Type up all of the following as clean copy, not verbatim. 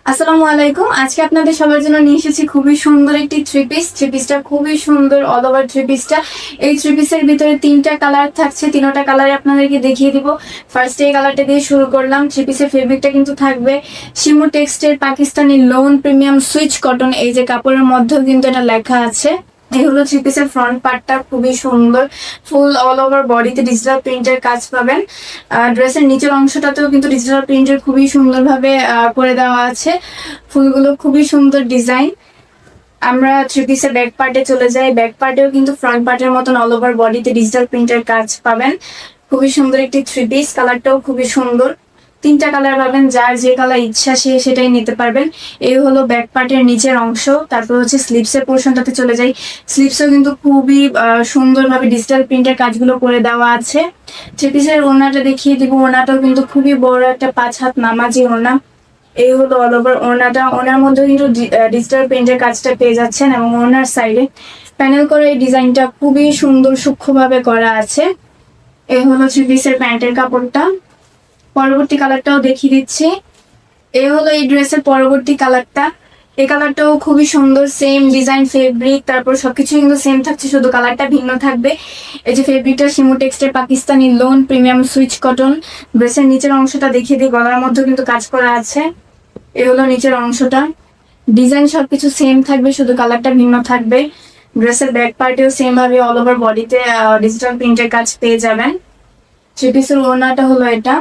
আসসালামু আলাইকুম। আজকে আপনাদের সবার জন্য নিয়ে এসেছি খুবই সুন্দর একটি থ্রি পিসটা খুবই সুন্দর, অল ওভার থ্রি পিসটা। এই থ্রি পিসের ভিতরে তিনটা কালার থাকছে, তিনটা কালারে আপনাদেরকে দেখিয়ে দিব। ফার্স্টে এই কালারটা দিয়ে শুরু করলাম। থ্রি পিসের ফেব্রিকটা কিন্তু থাকবে শিমু টেক্সটের Pakistani loan premium switch cotton. এই যে কাপড়ের মধ্যেও কিন্তু এটা লেখা আছে। এই হলো থ্রি পিসের ফ্রন্ট পার্টটা, খুবই সুন্দর। ফুল অল ওভার বডিতে ডিজিটাল প্রিন্টের কাজ পাবেন। ড্রেসের নিচের অংশটাতেও কিন্তু ডিজিটাল প্রিন্টের খুবই সুন্দরভাবে করে দেওয়া আছে। ফুলগুলো খুবই সুন্দর ডিজাইন। আমরা থ্রি পিসের ব্যাক পার্টে চলে যাই। ব্যাক পার্টেও কিন্তু ফ্রন্ট পার্টের মতন অল ওভার বডিতে ডিজিটাল প্রিন্টের কাজ পাবেন। খুবই সুন্দর একটি থ্রি পিস, কালারটাও খুবই সুন্দর। তিনটা কালার পাবেন, যার যে কালার ইচ্ছা সে সেটাই নিতে পারবেন। এই হলো ব্যাক পার্টের নিচের অংশ। তারপর হচ্ছে স্লিভসের পোর্শনটাতে চলে যাই। স্লিভসও কিন্তু খুবই সুন্দরভাবে ডিজিটাল প্রিন্টের কাজগুলো করে দেওয়া আছে। থ্রি পিসের ওড়নাটা দেখিয়ে দিব। ওড়নাটাও কিন্তু খুবই বড় একটা 5 হাত নামাজি ওড়না। এই হলো অল ওভার ওড়নাটা। ওড়নার মধ্যে কিন্তু ডিজিটাল প্রিন্টের কাজটা পেয়ে যাচ্ছেন এবং ওড়নার সাইডে প্যানেল করা এই ডিজাইনটা খুবই সুন্দর সূক্ষ্মভাবে করা আছে। এই হলো থ্রি পিসের প্যান্টের কাপড়টা। পরবর্তী কালারটাও দেখিয়ে দিচ্ছি। এই হলো এই ড্রেসের পরবর্তী কালারটা। এই কালারটাও খুবই সুন্দর, সেম ডিজাইন, ফেব্রিক, তারপর সবকিছু কিন্তু সেম থাকছে, শুধু কালারটা ভিন্ন থাকবে। এই যে ফেব্রিকটা শিমু টেক্সটের Pakistani loan premium switch cotton. ড্রেসের নিচের অংশটা দেখিয়ে দিই, গলার মধ্যে কিন্তু কাজ করা আছে। এই হলো নিচের অংশটা। ডিজাইন সবকিছু সেম থাকবে, শুধু কালারটা ভিন্ন থাকবে। ড্রেসের ব্যাক পার্টেও সেম ভাবে অল ওভার বডিতে ডিজিটাল প্রিন্টের কাজ পেয়ে যাবেন। থ্রি পিসের ওড়নাটা হলো এটা।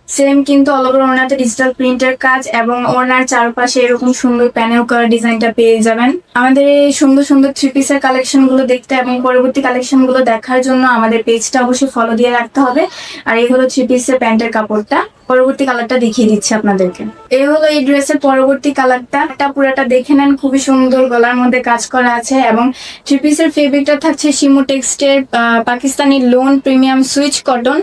সেম কিন্তু অল ওভার ওড়নাতে ডিজিটাল প্রিন্টের কাজ এবং ওড়নার চারপাশে এরকম সুন্দর প্যানেল করা ডিজাইনটা পেয়ে যাবেন। আমাদের এই সুন্দর সুন্দর থ্রি পিসের কালেকশন গুলো দেখতে এবং পরবর্তী কালেকশন গুলো দেখার জন্য আমাদের পেজটা অবশ্যই ফলো দিয়ে রাখতে হবে। আর এই হলো থ্রি পিসের প্যান্টের কাপড়টা। পরবর্তী কালারটা দেখিয়ে দিচ্ছি আপনাদেরকে। এই হলো এই ড্রেসের পরবর্তী কালারটা। পুরাটা দেখে নেন, খুবই সুন্দর, গলার মধ্যে কাজ করা আছে এবং থ্রি পিসের ফেব্রিকটা থাকছে শিমু টেক্সটের Pakistani loan premium switch cotton.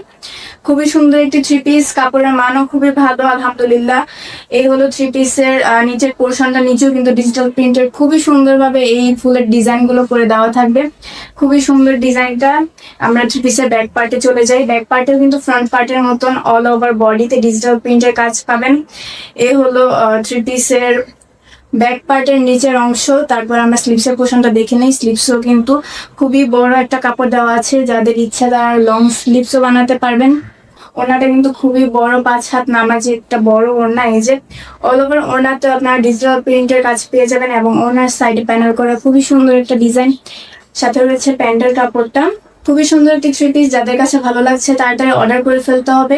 খুবই সুন্দর একটি থ্রি পিস, কাপড়ের মানও খুবই ভালো আলহামদুলিল্লাহ। এই হলো থ্রি পিসের নিচের পোর্শনটা। নিচেও কিন্তু ডিজিটাল প্রিন্টের খুবই সুন্দরভাবে এই ফুলের ডিজাইন গুলো করে দেওয়া থাকবে। খুবই সুন্দর ডিজাইনটা। আমরা থ্রি পিসের ব্যাক পার্টে চলে যাই। ব্যাক পার্টেও কিন্তু ফ্রন্ট পার্টের মতন অল ওভার বডিতে ডিজিটাল প্রিন্টের কাজ পাবেন। এই হলো থ্রি পিসের ব্যাক পার্টের নিচের অংশ। তারপর আমরা স্লিভসের পোর্শনটা দেখে নেই। স্লিভসও কিন্তু খুবই বড় একটা কাপড় দেওয়া আছে, যাদের ইচ্ছা তারা লং স্লিভসও বানাতে পারবেন। ওড়নাটা কিন্তু খুবই বড়, 5 হাত নামাজি একটা বড় ওড়না। এই যে অল ওভার ওড়নাতে আপনারা ডিজিটাল প্রিন্টের কাজ পেয়ে যাবেন এবং ওড়নার সাইডে প্যানেল করা খুবই সুন্দর একটা ডিজাইন। সাথে রয়েছে প্যান্টের কাপড়টা। খুবই সুন্দর একটি থ্রি পিস, যাদের কাছে ভালো লাগছে তাড়াতাড়ি অর্ডার করে ফেলতে হবে।